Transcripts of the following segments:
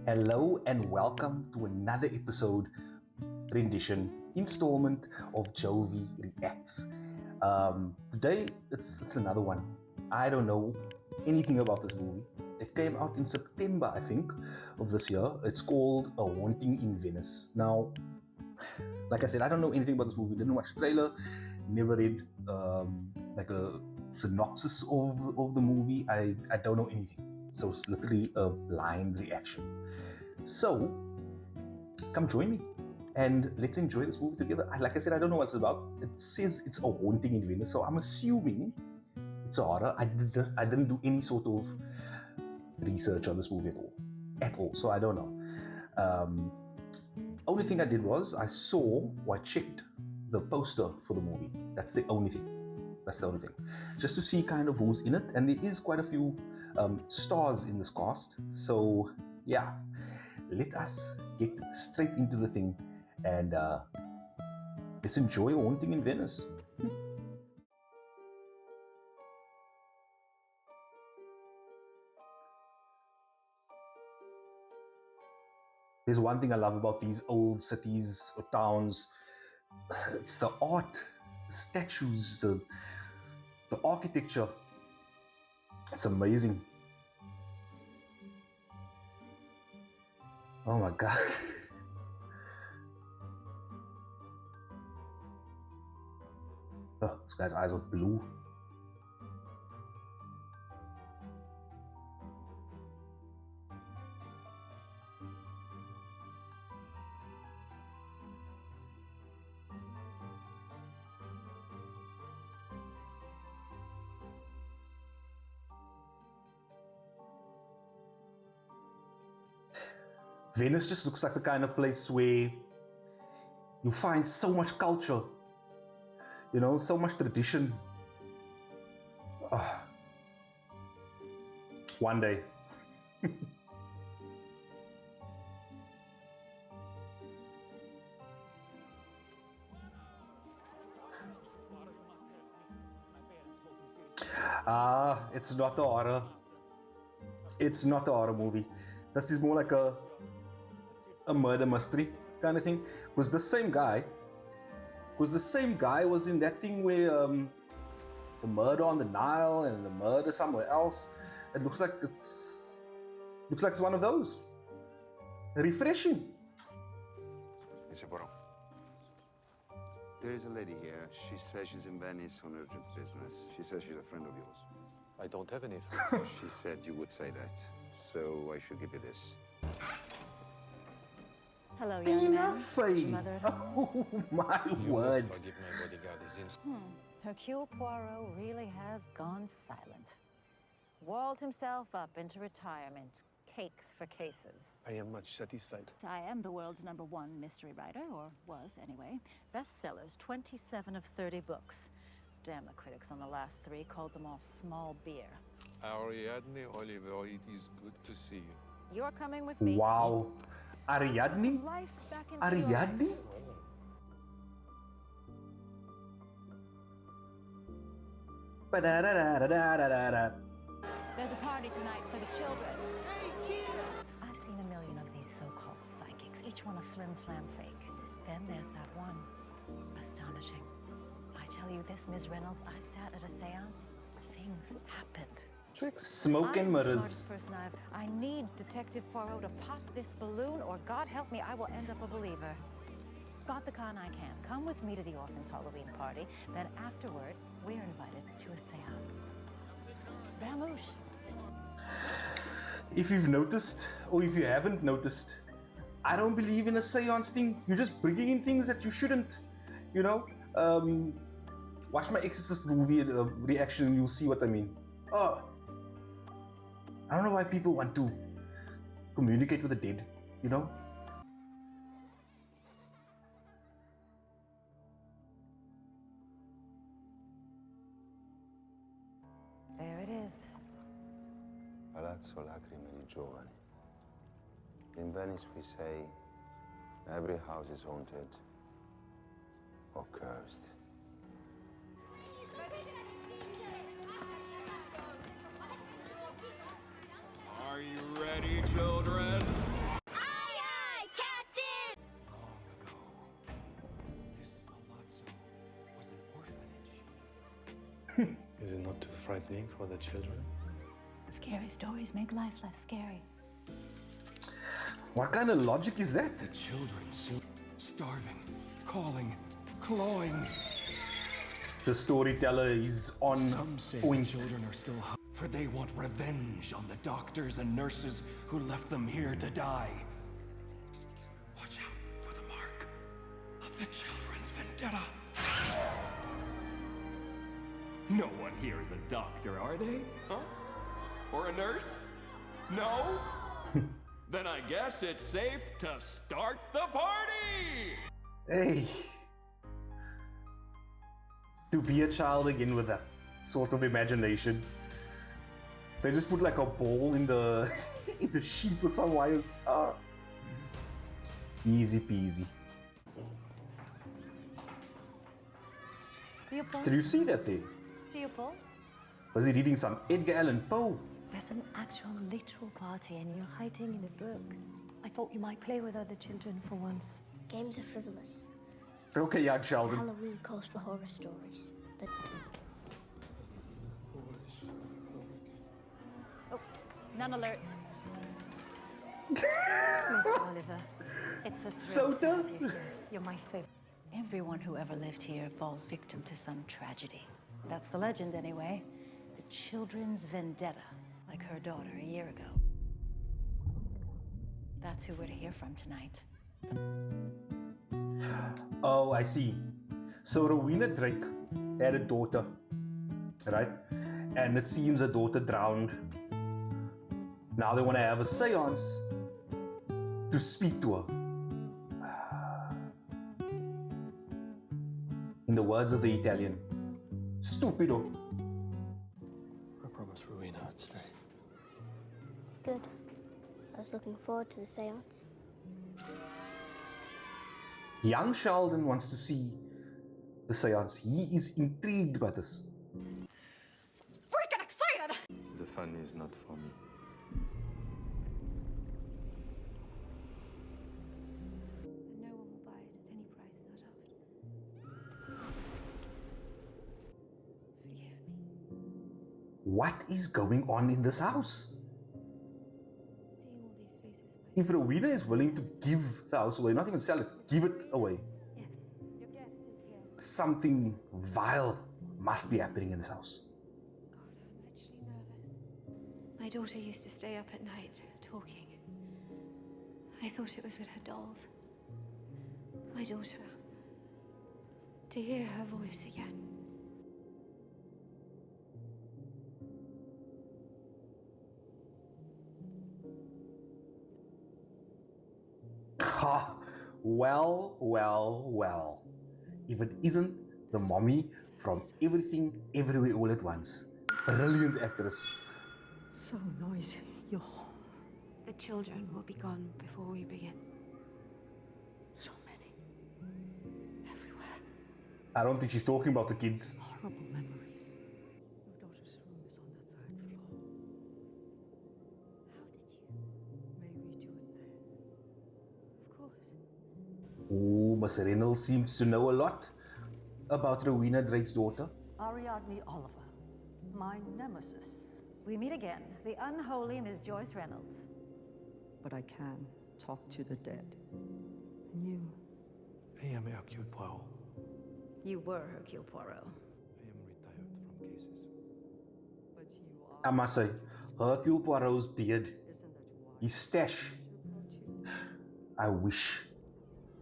Hello and welcome to another episode, rendition, installment of Jovi Reacts. Today it's another one. I don't know anything about this movie. It came out in September, I think, of this year. It's called A Haunting in Venice. Now, like I said, I don't know anything about this movie. Didn't watch the trailer, never read like a synopsis of the movie. I don't know anything. So it's literally a blind reaction. So come join me and let's enjoy this movie together. Like I said, I don't know what it's about. It says it's a haunting in Venice, so I'm assuming it's a horror. I didn't do any sort of research on this movie at all. So I don't know. Only thing I did was I checked the poster for the movie. That's the only thing. Just to see kind of who's in it, and there is quite a few stars in this cast. So yeah, let us get straight into the thing and let's enjoy A Haunting in Venice. There's one thing I love about these old cities or towns. It's the art, the statues, the architecture. It's amazing. Oh my God. Oh, this guy's eyes are blue. Venice just looks like the kind of place where you find so much culture, you know, so much tradition. One day. It's not a horror. It's not a horror movie. This is more like a murder mystery kind of thing. Because the same guy was in that thing where the murder on the Nile and the murder somewhere else. It looks like it's one of those. Refreshing. There is a lady here. She says she's in Venice on urgent business. She says she's a friend of yours. I don't have any friends. She said you would say that, so I should give you this. Hello, young man. Mother. Oh my word. Forgive my bodyguard is in. Hercule Poirot really has gone silent. Walled himself up into retirement. Cakes for cases. I am much satisfied. I am the world's #1 mystery writer, or was anyway. Bestsellers, 27 of 30 books. Damn, the critics on the last 3 called them all small beer. Ariadne Oliver, it is good to see you. You're coming with me. Wow. Ariadne? Life back into Ariadne? There's a party tonight for the children. I've seen a million of these so-called psychics, each one a flim-flam fake. Then there's that one. Astonishing. I tell you this, Ms. Reynolds, I sat at a seance. Things happened. Smoke and mirrors. I need Detective Poirot to pop this balloon, or God help me, I will end up a believer. Spot the con I can. Come with me to the orphans' Halloween party. Then afterwards, we're invited to a seance. Vamoosh. If you've noticed, or if you haven't noticed, I don't believe in a seance thing. You're just bringing in things that you shouldn't, you know? Watch my Exorcist movie reaction and you'll see what I mean. I don't know why people want to communicate with the dead, you know? There it is. Palazzo Lacrime di Giovani. In Venice we say every house is haunted or cursed. Are you ready, children? Is it not too frightening for the children? Scary stories make life less scary. What kind of logic is that? The children soon starving, calling, clawing. The storyteller is on Some say point. the children are still hungry, for they want revenge on the doctors and nurses who left them here to die. Watch out for the mark of the children's vendetta. No one here is a doctor, are they? Huh? Or a nurse? No? Then I guess it's safe to start the party! Hey. To be a child again with that sort of imagination. They just put like a ball in the in the sheet with some wires. Ah. Easy peasy. Leopold? Did you see that there? Leopold? Was he reading some Edgar Allan Poe? There's an actual literal party and you're hiding in a book. I thought you might play with other children for once. Games are frivolous. Okay, young Sheldon. Halloween calls for horror stories. Oh, none alert. Miss Oliver, it's a thrill to Soda? have you here. You're my favorite. Everyone who ever lived here falls victim to some tragedy. That's the legend anyway. The children's vendetta, like her daughter a year ago. That's who we're to hear from tonight. Oh, I see. So Rowena Drake had a daughter, right? And it seems her daughter drowned. Now they want to have a seance to speak to her. In the words of the Italian, stupido. I promised Rowena I'd stay. Good. I was looking forward to the seance. Young Sheldon wants to see the seance. He is intrigued by this. Freaking excited! The fun is not for me. No one will buy it at any price, not after. Forgive me. What is going on in this house? Seeing all these faces, If Rowena is willing to give the house away, not even sell it, give it away, Yes, your guest is here. something vile must be happening in this house. God, I'm actually nervous. My daughter used to stay up at night, talking. I thought it was with her dolls. My daughter. To hear her voice again. Ha! Well. If it isn't the mommy from Everything, Everywhere, All at Once. Brilliant actress. So noisy, Yeoh. The children will be gone before we begin. So many. Everywhere. I don't think she's talking about the kids. Horrible memories. Your daughter's room is on the 3rd floor. How did you? May we do it there? Of course. Oh, Miss Reynolds seems to know a lot about Rowena Drake's daughter. Ariadne Oliver, my nemesis. We meet again, the unholy Miss Joyce Reynolds. But I can talk to the dead. And you, I am Hercule Poirot. You were Hercule Poirot. I am retired from cases. but you I are. must say, Hercule Poirot's beard, Isn't that why his stash. she brought you?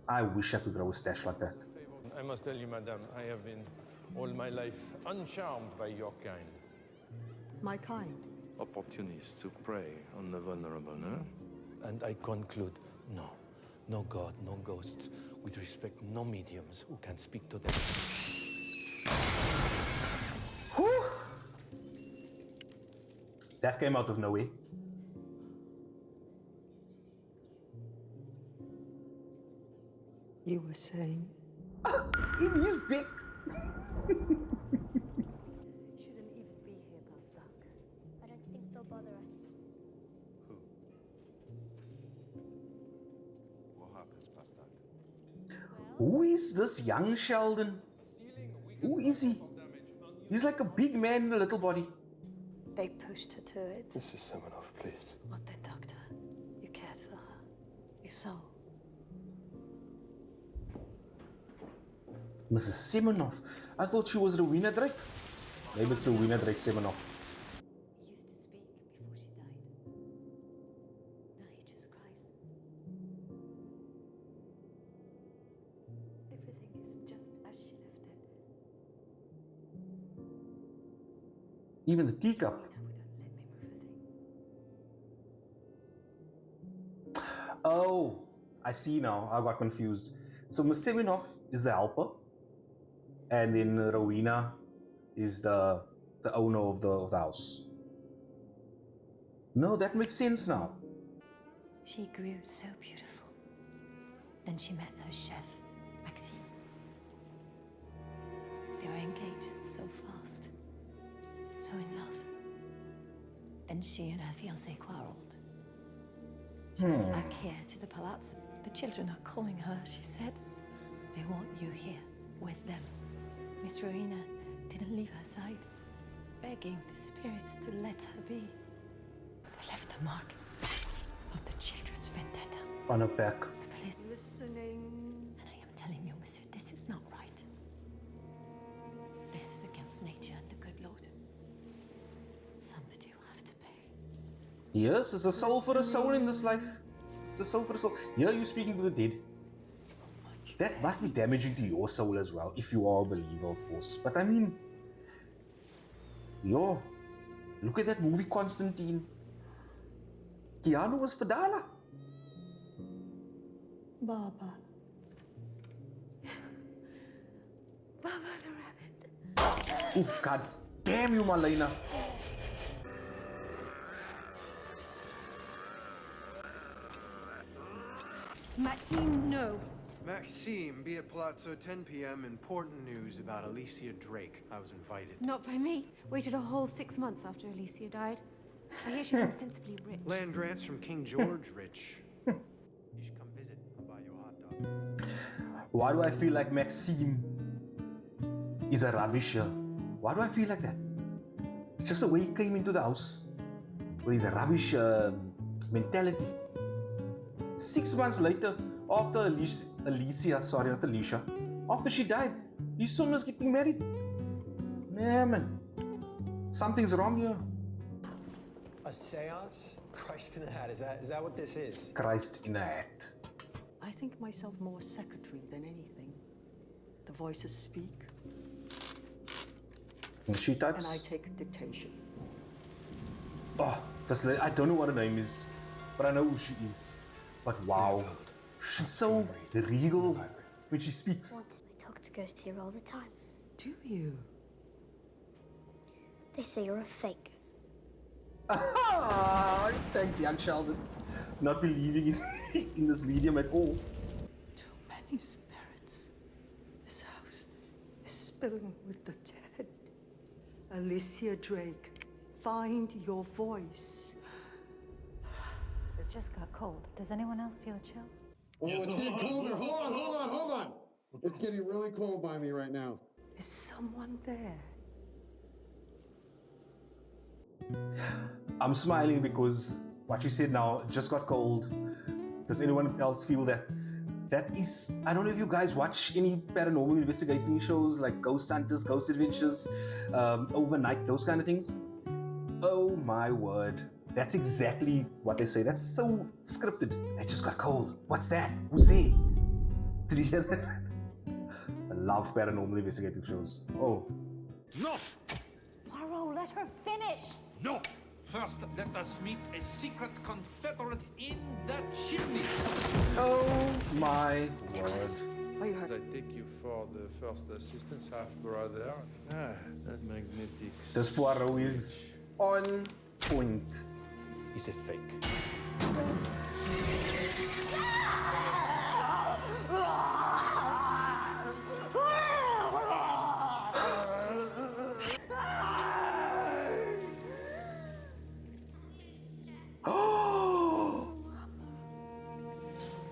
I wish I could grow a stash like that. I must tell you, madame, I have been all my life uncharmed by your kind. My kind. Opportunists who prey on the vulnerable, no? And I conclude, no God, no ghosts. With respect, no mediums who can speak to them. That came out of nowhere. You were saying? In his beak. Shouldn't even be here past dark. I don't think they'll bother us. What happens past that? Who is this young Sheldon? Who is he? He's like a big man in a little body. They pushed her to it. Mrs. Semenoff, please. What then, Doctor? You cared for her. You saw. Mrs. Semenoff. I thought she was Rowena Drake. Maybe it's Rowena Drake Semenoff. He used to speak before she died. Now he just cries. Everything is just as she left it. Even the teacup. Now wouldn't let me move a thing. Oh, I see now. I got confused. So Miss Semenoff is the helper, and then Rowena is the owner of the house. No, that makes sense now. She grew so beautiful. Then she met her chef, Maxime. They were engaged so fast, so in love. Then she and her fiancé quarreled. She went back here to the palazzo. The children are calling her, she said. They want you here with them. Miss Rowena didn't leave her side, begging the spirits to let her be. They left a mark of the children's vendetta On her back. the police. Listening. And I am telling you, monsieur, this is not right. This is against nature and the good Lord. Somebody will have to pay. Yes, it's a soul for a soul in this life. It's a soul for a soul. Yeah, you're speaking to the dead. That must be damaging to your soul as well, if you are a believer, of course. But I mean, yo, look at that movie Constantine. Keanu was Fadala. Baba. Baba the rabbit. Oh, god damn you, Marlena. Maxime, no. Maxime, be at Palazzo 10 p.m. Important news about Alicia Drake. I was invited. Not by me. Waited a whole 6 months after Alicia died. I hear she's insensibly rich. Land grants from King George, rich. You should come visit. I'll buy you a hot dog. Why do I feel like Maxime is a rubbisher? Why do I feel like that? It's just the way he came into the house with his rubbish mentality. 6 months later, after Alicia, sorry, not Alicia, after she died, his son was getting married. Yeah, man. Something's wrong here. A seance? Christ in a hat, is that what this is? Christ in a hat. I think myself more secretary than anything. The voices speak, And she and types. I take dictation. Oh, this lady, I don't know what her name is, but I know who she is. But wow, she's so regal when she speaks. I talk to ghosts here all the time. Do you? They say you're a fake. Thanks, young Sheldon. Not believing in this medium at all. Too many spirits. This house is spilling with the dead. Alicia Drake, find your voice. It just got cold. Does anyone else feel a chill? Oh, it's getting colder. Hold on. It's getting really cold by me right now. Is someone there? I'm smiling because what you said now just got cold. Does anyone else feel that? That is, I don't know if you guys watch any paranormal investigating shows like Ghost Hunters, Ghost Adventures, Overnight, those kind of things. Oh my word. That's exactly what they say. That's so scripted. It just got cold. What's that? Who's there? Did you hear that? I love paranormal investigative shows. Oh. No! Poirot, let her finish! No! First, let us meet a secret Confederate in the chimney. Oh my word. I take you for the first assistance half-brother. Ah, that magnetic. This Poirot is on point. He's a fake.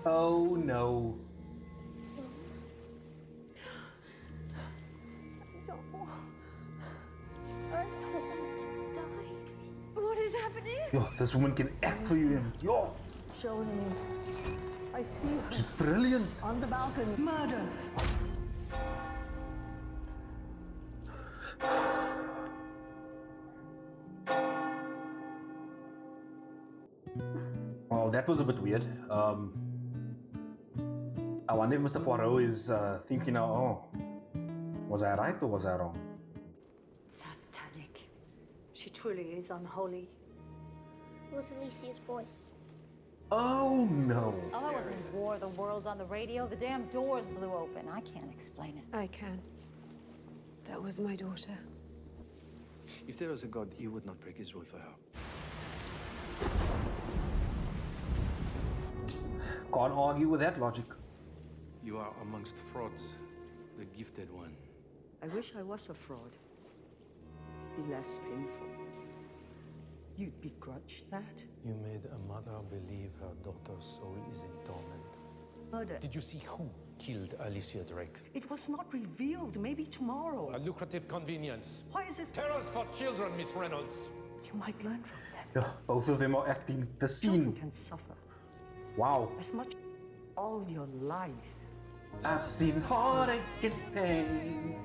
Oh no. Yo, this woman can act for you. Yo, Showing me. I see her. she's brilliant. On the balcony. Murder. Well, that was a bit weird. I wonder if Mr. Poirot is thinking, oh, was I right or was I wrong? Satanic. She truly is unholy. It was Alicia's voice. Oh, no. Oh, I wasn't in war. The world's on the radio. The damn doors blew open. I can't explain it. I can. That was my daughter. If there was a god, he would not break his rule for her. Can't argue with that logic. You are amongst frauds, the gifted one. I wish I was a fraud. Be less painful. You'd begrudge that? You made a mother believe her daughter's soul is in torment. Murder. Did you see who killed Alicia Drake? It was not revealed. Maybe tomorrow. A lucrative convenience. Why is this? Terrors for children, Miss Reynolds. You might learn from them. Yeah, both of them are acting the Children scene. can suffer Wow. as much all your life. I've seen heartache and pain.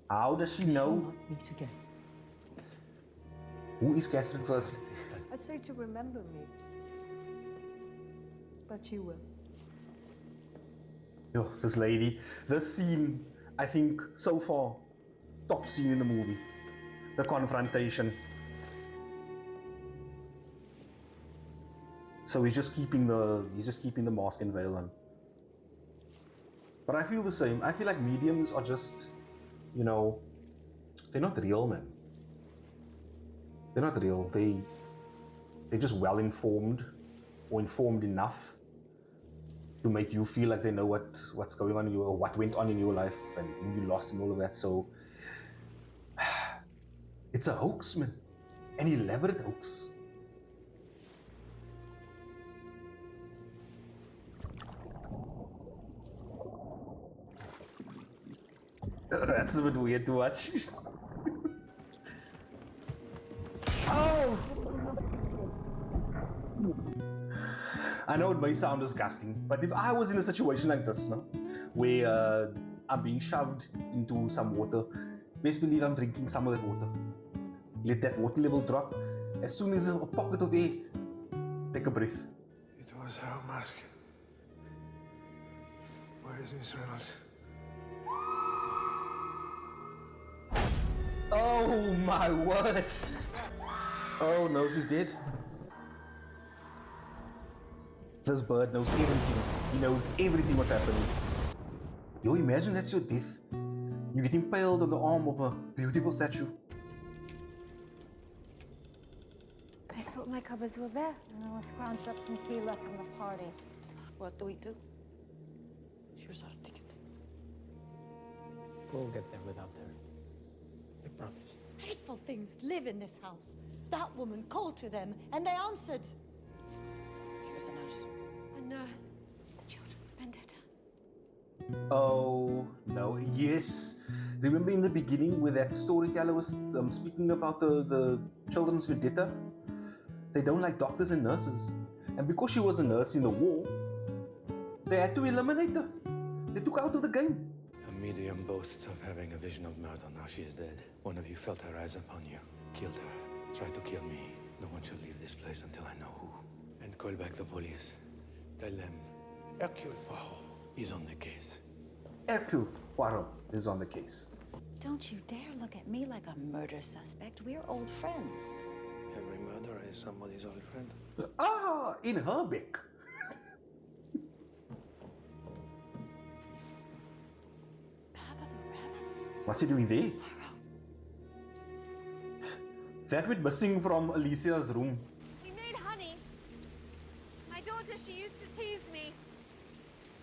How does she know? Not meet again. Who is Catherine first? I say to remember me, but you will. Yo, this lady, this scene, I think so far, top scene in the movie. The confrontation. So he's just keeping the mask and veil on. But I feel the same. I feel like mediums are just, you know, they're not real, man. They're not real. They're just well informed or informed enough to make you feel like they know what's going on in you or what went on in your life and who you lost and all of that. So it's a hoax, man. An elaborate hoax. That's a bit weird to watch. Oh! I know it may sound disgusting, but if I was in a situation like this, no, where I'm being shoved into some water, best believe I'm drinking some of that water. Let that water level drop. As soon as there's a pocket of air, take a breath. It was her mask. Where is Miss Reynolds? Oh my word! Oh no, she's dead. This bird knows everything. He knows everything what's happening. Yo, imagine that's your death. You get impaled on the arm of a beautiful statue. I thought my cupboards were bare. And I scrounged up some tea left from the party. What do we do? Here's our ticket. We'll get there without her. I promise. Hateful things live in this house. That woman called to them, and they answered. Here's a nurse. A nurse. The children's vendetta. Oh no, yes. Remember in the beginning where that storyteller was speaking about the children's vendetta? They don't like doctors and nurses. And because she was a nurse in the war, they had to eliminate her. They took her out of the game. A medium boasts of having a vision of murder. Now she is dead. One of you felt her eyes upon you, killed her, tried to kill me. No one shall leave this place until I know who. And call back the police. Tell them Hercule Poirot is on the case. Hercule Poirot is on the case. Don't you dare look at me like a murder suspect. We're old friends. Every murderer is somebody's old friend. Ah, in her book. What's he doing there? That went missing from Alicia's room. We made honey. My daughter, she used to tease me.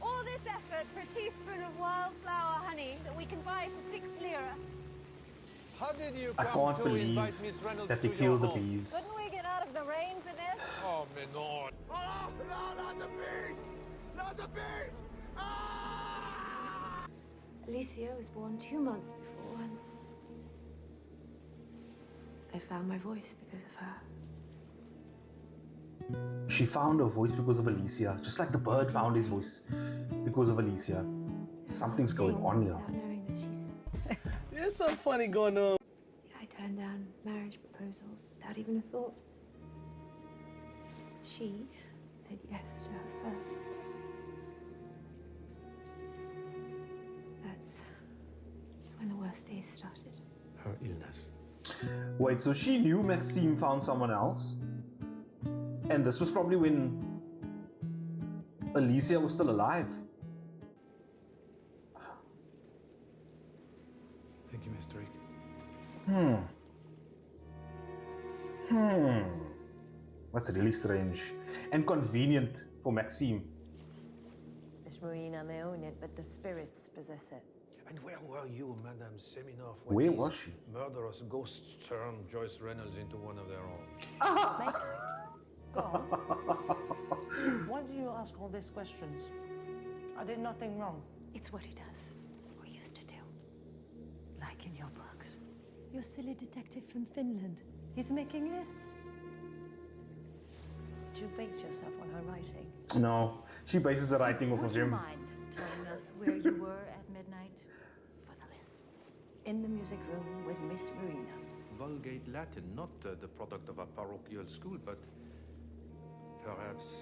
All this effort for a teaspoon of wildflower honey that we can buy for 6 lira. How did you I come can't to believe invite Miss Reynolds that they to killed the your home? bees. Couldn't we get out of the rain for this? Oh, Menor. Oh, no, not the bees! Not the bees! Alicia was born 2 months before, and I found my voice because of her. She found her voice because of Alicia, just like the bird found his voice because of Alicia. Something's going on here. Without knowing that she's... There's something funny going on. I turned down marriage proposals without even a thought. She said yes to her first. That's when the worst days started. Her illness. Wait, so she knew Maxime found someone else? And this was probably when Alicia was still alive. Thank you, Miss Drake. That's really strange. And convenient for Maxime. Miss Marina may own it, but the spirits possess it. And where were you, Madame Seminov, Where was she? Murderous ghosts turned Joyce Reynolds into one of their own? Mike, go on. Why do you ask all these questions? I did nothing wrong. It's what he does, or used to do. Like in your books. Your silly detective from Finland. He's making lists. Do you base yourself on her writing? No, she bases her writing off of Would you him. mind telling us where you were at midnight for the lists? In the music room with Miss Marina. Vulgate Latin, not the product of a parochial school, but perhaps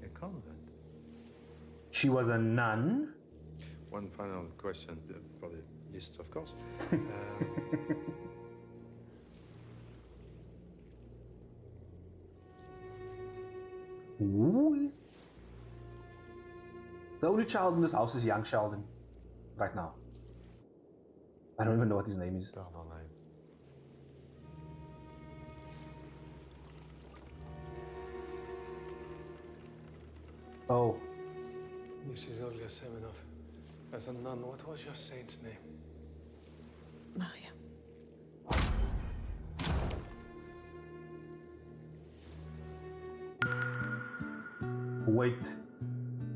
a convent. She was a nun? One final question, for the lists, of course. Who is... The only child in this house is young Sheldon. Right now. I don't even know what his name is. Oh. Mrs. Olga Semenov, as a nun, what was your saint's name? Maria. Wait.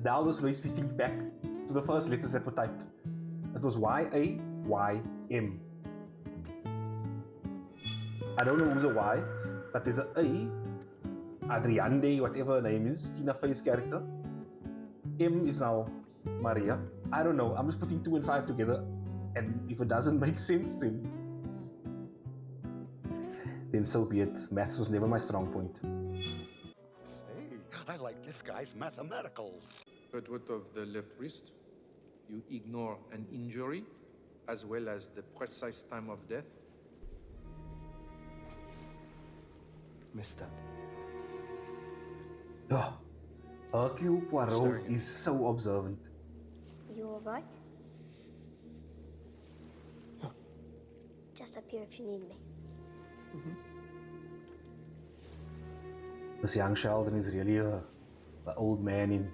Now this makes me think back to the first letters that were typed. It was Y-A-Y-M. I don't know who's a Y, but there's a A. Adriande, whatever her name is, Tina Fey's character. M is now Maria. I don't know. I'm just putting 2 and 5 together, and if it doesn't make sense, then so be it. Maths was never my strong point. Hey, I like this guy's mathematicals. But what of the left wrist? You ignore an injury, as well as the precise time of death? Missed that. Oh, Hercule Poirot is so observant. You all right? Just up here if you need me. This young Sheldon is really the old man in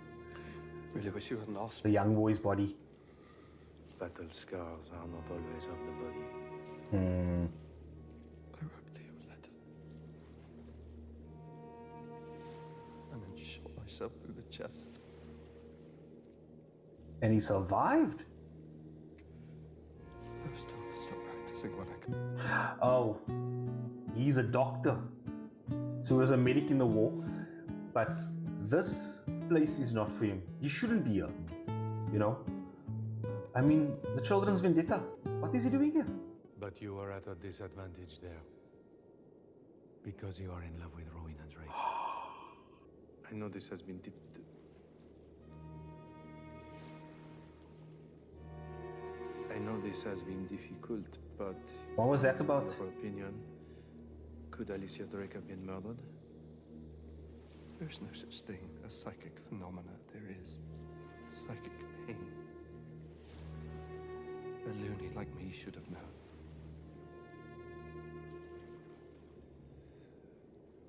Really wish you hadn't asked the young boy's body. Battle scars are not always of the body. I wrote Leo a letter. And then shot myself through the chest. And he survived? I was told to stop practicing when I could. Oh, he's a doctor. So he was a medic in the war. But this place is not for him. He shouldn't be here. You know? I mean, the children's vendetta. What is he doing here? But you are at a disadvantage there. Because you are in love with Rowena Drake. I know this has been I know this has been difficult, but... What was that about? In your opinion, could Alicia Drake have been murdered? There's no such thing as psychic phenomena. There is psychic pain. A loony like me should have known.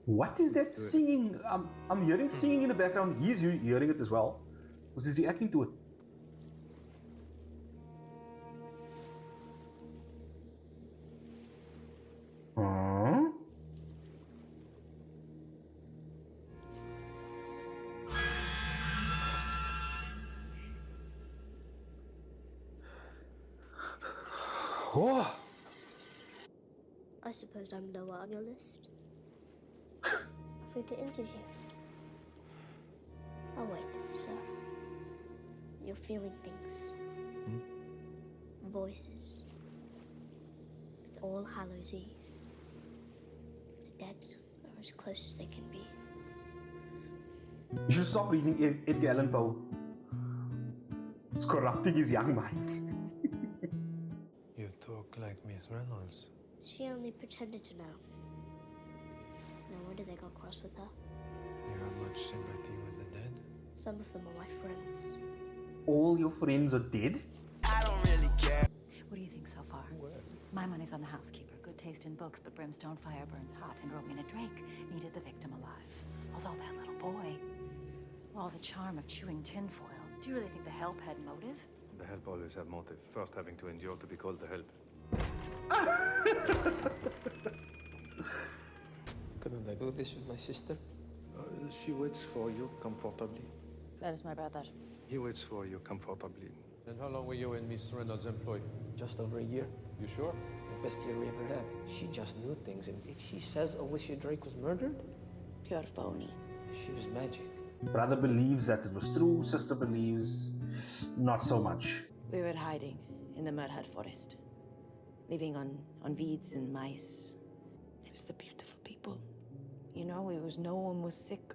What is that singing? I'm hearing singing in the background. He's hearing it as well. Was he reacting to it? Huh? Oh. I suppose I'm lower on your list. Free to interview. Oh wait, sir. You're feeling things. Voices. It's All Hallows Eve. The dead are as close as they can be. You should stop reading Edgar Allan Poe. It's corrupting his young mind. You talk like Miss Reynolds. She only pretended to know. No wonder they got cross with her. You have much sympathy with the dead? Some of them are my friends. All your friends are dead? What do you think so far? My money's on the housekeeper. Good taste in books, but brimstone fire burns hot, and Rowena Drake needed the victim alive. Although that little boy, all the charm of chewing tinfoil. Do you really think the help had motive? The help always have motive. First having to endure to be called the help. Couldn't I do this with my sister? She waits for you comfortably. That is my brother. He waits for you comfortably. And how long were you in Miss Reynolds' employ? Just over a year. You sure? The best year we ever had. She just knew things, and if she says Alicia Drake was murdered, Pure phony. she was magic. Brother believes that it was true, sister believes not so much. We were hiding in the Murhad forest, living on weeds and mice. It was the beautiful people. You know, it was no one was sick,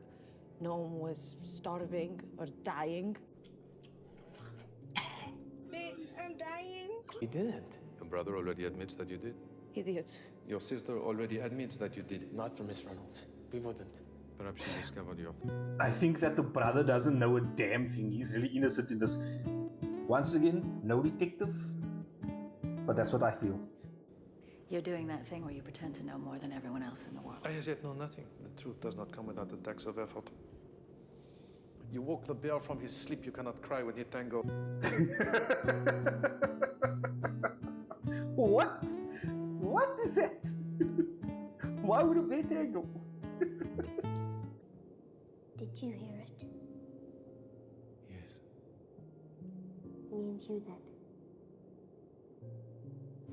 no one was starving or dying. Bitch, I'm dying. He didn't. Your brother already admits that you did. He did. Your sister already admits that you did. Not for Miss Reynolds. We wouldn't. Perhaps she discovered your... I think that the brother doesn't know a damn thing. He's really innocent in this. Once again, no detective. But that's what I feel. You're doing that thing where you pretend to know more than everyone else in the world. I as yet know nothing. The truth does not come without the tax of effort. You woke the bear from his sleep. You cannot cry when he tango. What? What is that? Why would a bear tango? Did you hear it? Yes. Me and you then.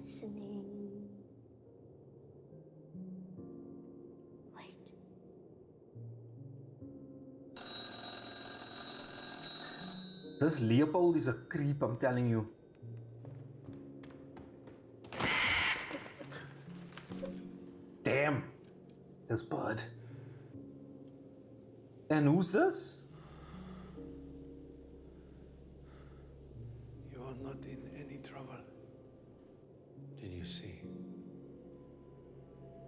Listening. Wait. This Leopold is a creep, I'm telling you. Damn. This bird. And who's this? You are not in any trouble. Did you see?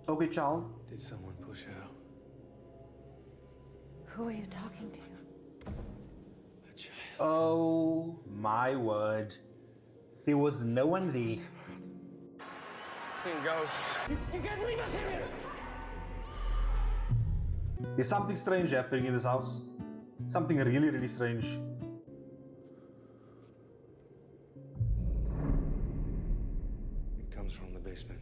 Okay, child. Did someone push her? Who are you talking to? Oh my word. There was no one there. Seen ghosts. You can't leave us in here! There's something strange happening in this house. Something really, really strange. It comes from the basement.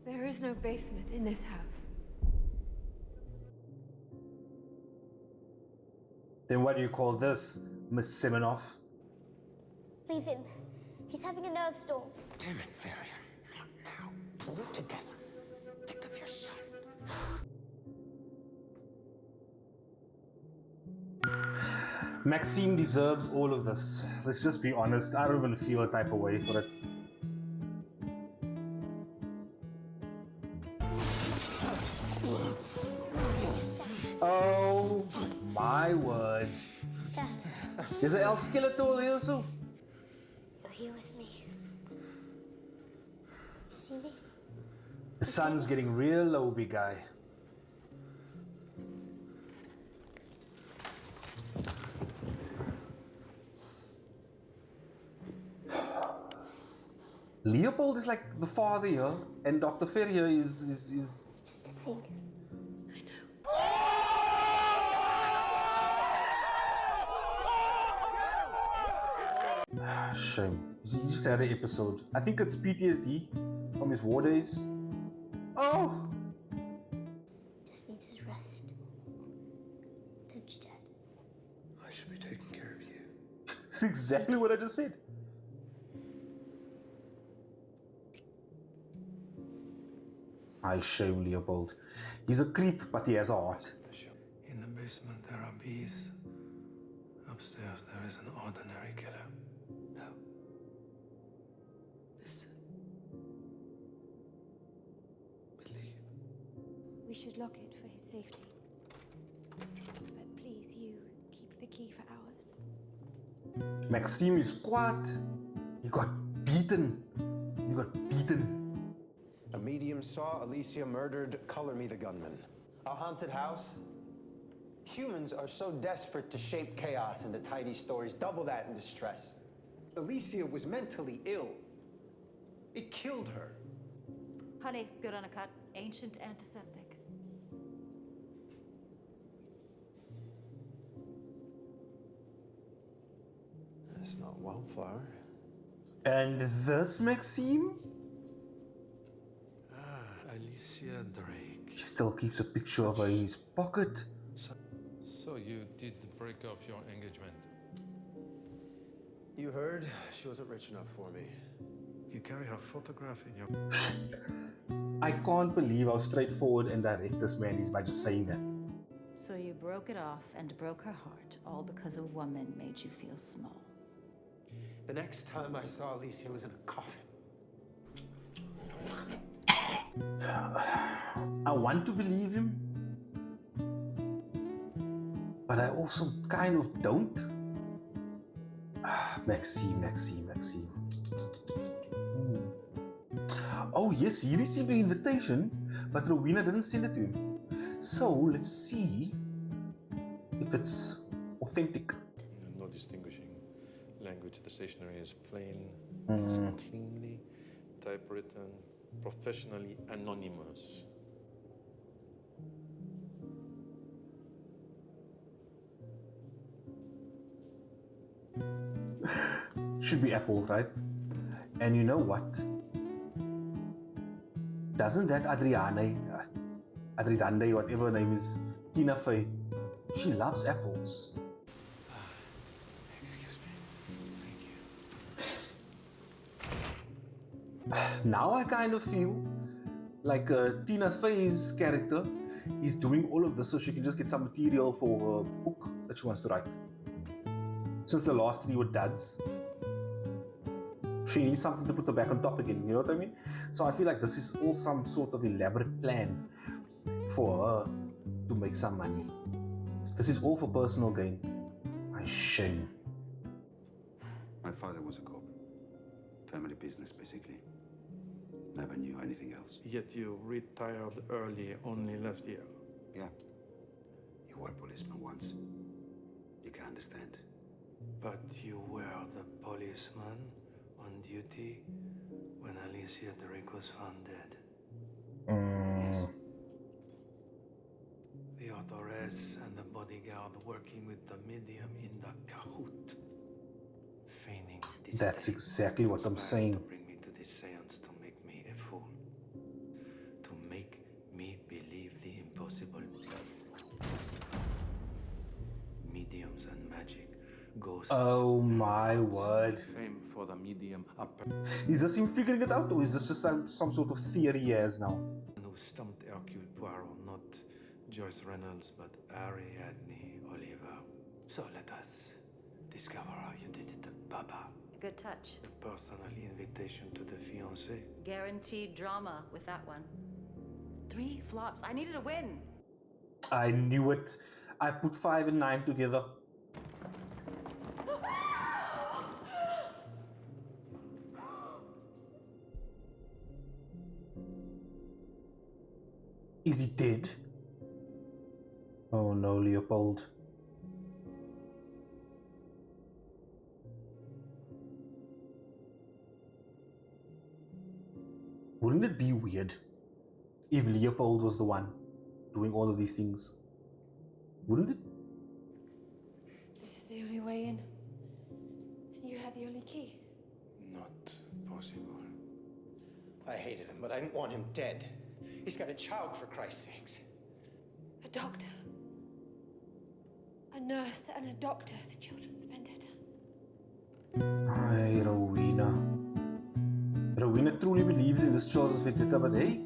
There is no basement in this house. Then what do you call this, Miss Semenoff? Leave him. He's having a nerve storm. Damn it, Farrier. Not now. Pull it together. Think of your son. Maxime deserves all of this. Let's just be honest. I don't even feel a type of way for it. Oh my word. Dad, There's an elf skeleton here also. you're here with me. You see me? The sun's getting real low, big guy. Leopold is like the father here, and Dr. Ferrier is Just a thing. shame. He just had an episode. I think it's PTSD from his war days. Oh! Just needs his rest. Don't you, Dad? I should be taking care of you. That's exactly what I just said. I shame Leopold. He's a creep, but he has a heart. In the basement there are bees. Upstairs there is an ordinary killer. No. Listen. Believe. We should lock it for his safety. But please, you keep the key for ours. Maxime is quiet. He got beaten. He got beaten. A medium saw Alicia murdered. Color me the gunman. A haunted house? Humans are so desperate to shape chaos into tidy stories, double that in distress. Alicia was mentally ill. It killed her. Honey, good on a cut. Ancient antiseptic. That's not wildflower. And this Maxime? Alicia Drake. He still keeps a picture of her in his pocket. So you did break off your engagement? You heard? She wasn't rich enough for me. You carry her photograph in your... I can't believe how straightforward and direct this man is by just saying that. So you broke it off and broke her heart, all because a woman made you feel small. The next time I saw Alicia was in a coffin. I want to believe him, but I also kind of don't. Maxime. Oh yes, he received the invitation, but Rowena didn't send it to him. So let's see if it's authentic. No distinguishing language. The stationery is plain, cleanly typewritten, professionally anonymous. Should be Apple, right? And you know what? Doesn't that Adriane, whatever her name is, Tina Fey, she loves apples. Excuse me. Now I kind of feel like Tina Fey's character is doing all of this so she can just get some material for her book that she wants to write. Since the last 3 were duds, she needs something to put her back on top again, you know what I mean? So I feel like this is all some sort of elaborate plan for her to make some money. This is all for personal gain. I shame. My father was a cop. Family business, basically. Never knew anything else. Yet you retired early only last year. Yeah. You were a policeman once. You can understand. But you were the policeman on duty when Alicia Drake was found dead. Yes. The authoress and the bodyguard working with the medium in the cahoot. Feigning disdain. That's exactly what I'm saying. To bring me to this seance to make me a fool. To make me believe the impossible. Mediums and magic. Ghosts. Oh my word. Fame for the medium. Is this him figuring it out, or is this just some sort of theory he has now? Who stumped Hercule Poirot, not Joyce Reynolds, but Ariadne Oliver. So let us discover how you did it, Baba. Good touch. A personal invitation to the fiancé. Guaranteed drama with that one. 3 flops. I needed a win. I knew it. I put 5 and 9 together. Is he dead? Oh no, Leopold. Wouldn't it be weird if Leopold was the one doing all of these things? Wouldn't it? This is the only way in. And you had the only key. Not possible. I hated him, but I didn't want him dead. He's got a child, for Christ's sakes. A doctor. A nurse and a doctor. The children's vendetta. Rowena. Rowena truly believes in this child's vendetta, but hey,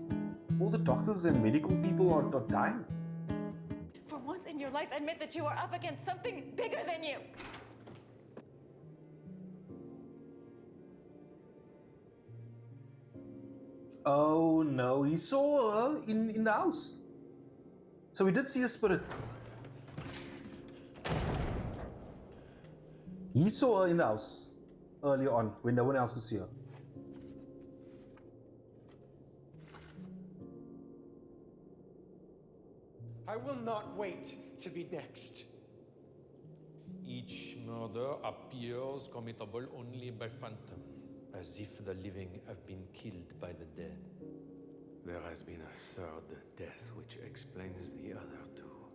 all the doctors and medical people are dying. For once in your life, admit that you are up against something bigger than you. Oh no, he saw her in the house. So he did see a spirit. He saw her in the house earlier on when no one else could see her. I will not wait to be next. Each murder appears committable only by phantom, as if the living have been killed by the dead. There has been a third death which explains the other two.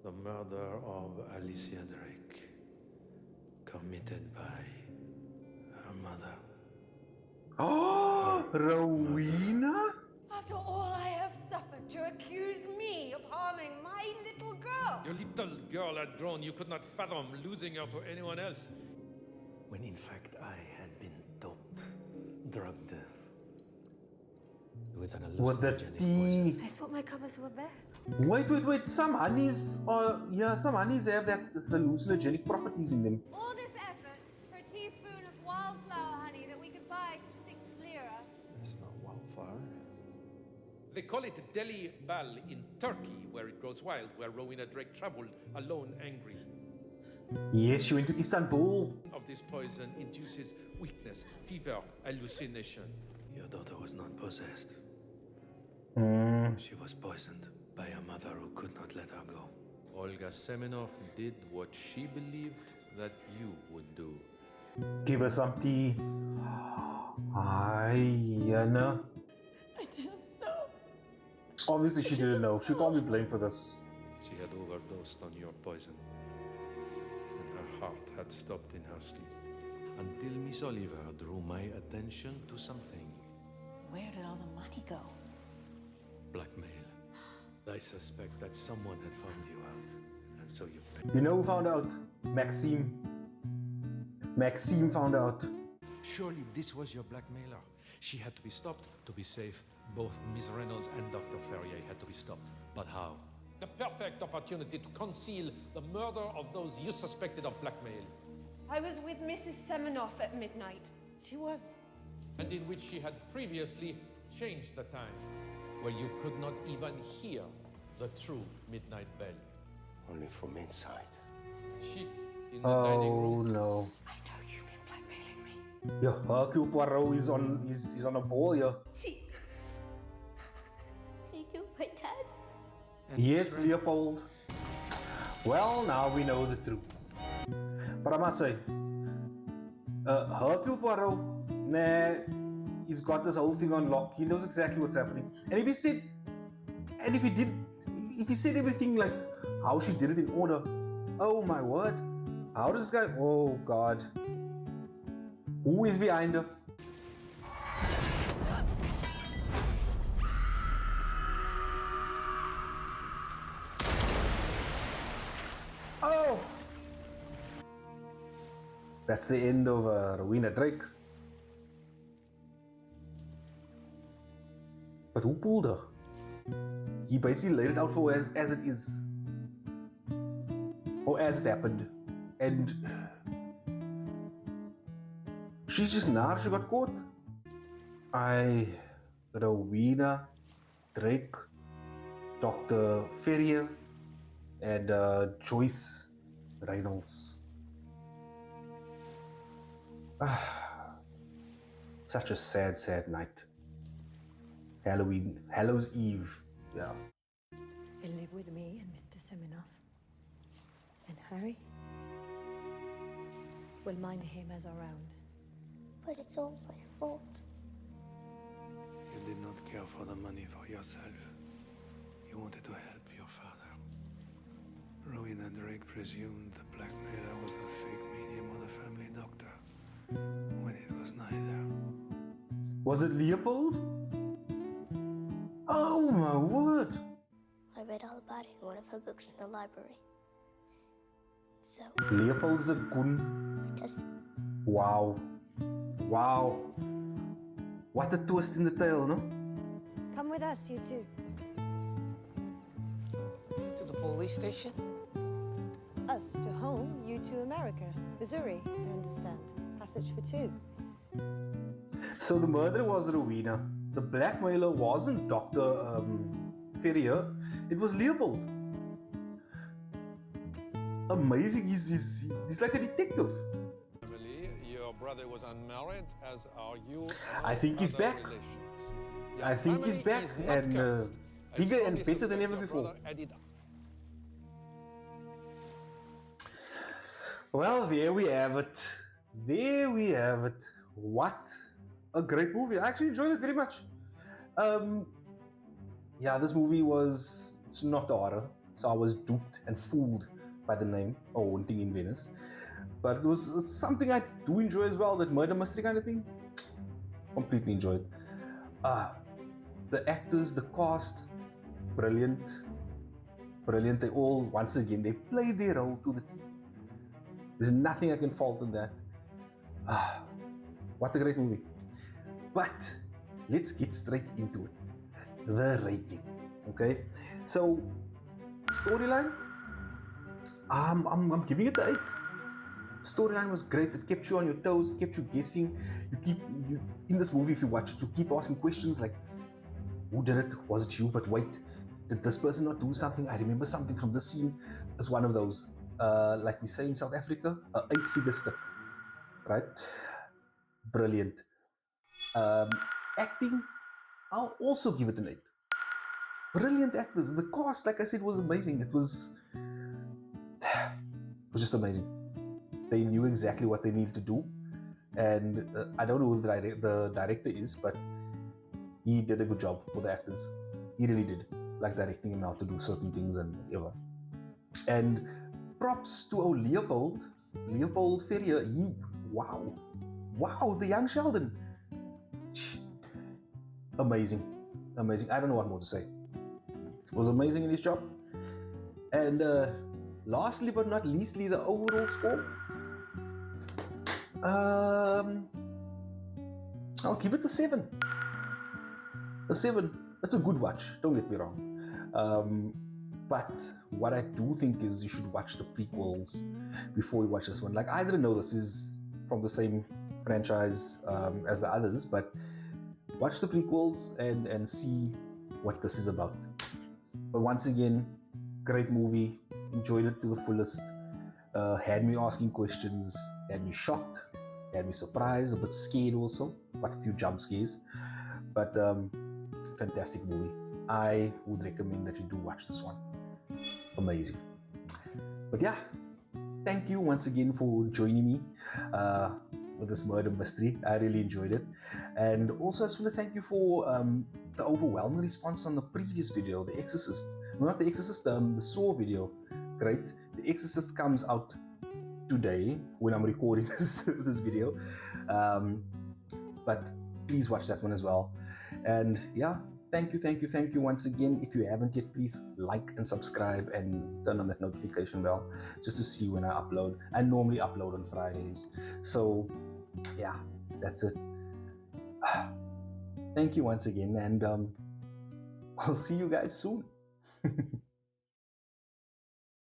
The murder of Alicia Drake, committed by her mother. Oh, Rowena? After all I have suffered to accuse me of harming my little girl. Your little girl had grown, you could not fathom losing her to anyone else. When in fact I had been doped, drugged with an With the hallucinogenic tea. I thought my covers were bare. Wait. Some honeys some honeys have that hallucinogenic properties in them. All this effort for a teaspoon of wildflower honey that we could buy for 6 lira. It's not wildflower. They call it Deli Bal in Turkey, where it grows wild, where Rowena Drake traveled alone, angry. Yes, she went to Istanbul. Of this poison induces weakness, fever, hallucination. Your daughter was not possessed. She was poisoned by a mother who could not let her go. Olga Semenov did what she believed that you would do. Give her some tea. Anna. I didn't know. Obviously she didn't know. She can't be blamed for this. She had overdosed on your poison, and her heart had stopped in her sleep. Until Miss Oliver drew my attention to something. Where did all the money go? Blackmail. I suspect that someone had found you out, and so you paid. You know who found out? Maxime. Maxime found out. Surely this was your blackmailer. She had to be stopped to be safe. Both Miss Reynolds and Dr. Ferrier had to be stopped. But how? The perfect opportunity to conceal the murder of those you suspected of blackmail. I was with Mrs. Semenoff at midnight. She was. And in which she had previously changed the time, where you could not even hear the true midnight bell. Only from inside. She in the dining room. Oh no. I know you've been blackmailing me. Yeah, Hercule Poirot is on a ball here. She killed my dad. Yes, Leopold. Well, now we know the truth. But I must say, Hercule Poirot, he's got this whole thing on lock. He knows exactly what's happening. And if he said everything like how she did it in order, oh my word. How does this guy, oh God. Who is behind her? Oh! That's the end of Rowena Drake. But who pulled her? He basically laid it out for her as it is. Or as it happened. And she's just not, she got caught. Rowena Drake, Dr. Ferrier, and Joyce Reynolds. Such a sad night. Hallows Eve, yeah. He'll live with me and Mr. Semenoff. And Harry? We'll mind him as around. But it's all my fault. You did not care for the money for yourself. You wanted to help your father. Rowena Drake presumed the blackmailer was a fake medium or the family doctor, when it was neither. Was it Leopold? Oh my word! I read all about it in one of her books in the library. So Leopold is a goon. Wow. What a twist in the tale, no? Come with us, you two. To the police station? Us to home, you to America. Missouri, I understand. Passage for two. So the murderer was Rowena. The blackmailer wasn't Dr. Ferrier. It was Leopold. Amazing. He's like a detective. Family, your brother was unmarried, as are you. I think he's back. I think he's back and bigger and better than ever before. Well, there we have it. There we have it. What a great movie. I actually enjoyed it very much. Yeah, this movie it's not a horror, so I was duped and fooled by the name, Haunting in Venice. But it's something I do enjoy as well, that murder mystery kind of thing. Completely enjoyed. The actors, the cast, brilliant. Brilliant. They all, once again, they played their role to the T. There's nothing I can fault in that. What a great movie. But let's get straight into it. The rating. Okay? So, storyline, I'm giving it an 8. Storyline was great. It kept you on your toes, it kept you guessing. You in this movie, if you watch it, you keep asking questions like, who did it? Was it you? But wait, did this person not do something? I remember something from this scene. It's one of those, like we say in South Africa, an 8-figure stick, right? Brilliant. Acting, I'll also give it an 8. Brilliant actors. The cast, like I said, was amazing. It was just amazing. They knew exactly what they needed to do, and I don't know who the director is, but he did a good job with the actors. He really did, like directing him out to do certain things and whatever. And props to Leopold Ferrier. Wow, the young Sheldon. Amazing. I don't know what more to say. It was amazing in his job. And lastly but not leastly, the overall score. I'll give it a 7. A 7. That's a good watch, don't get me wrong. But what I do think is you should watch the prequels before you watch this one. Like, I didn't know this is from the same franchise as the others, but watch the prequels and see what this is about. But once again, great movie. Enjoyed it to the fullest. Had me asking questions, had me shocked, had me surprised, a bit scared also. Got a few jump scares. But fantastic movie. I would recommend that you do watch this one. Amazing. But yeah, thank you once again for joining me with this murder mystery. I really enjoyed it. And also I just want to thank you for the overwhelming response on the previous video, The Exorcist. No, not The Exorcist, the Saw video. Great. The Exorcist comes out today when I'm recording this video. But please watch that one as well. And yeah, thank you once again. If you haven't yet, please like and subscribe and turn on that notification bell just to see when I upload. I normally upload on Fridays. So yeah, that's it. Thank you once again, and I'll see you guys soon.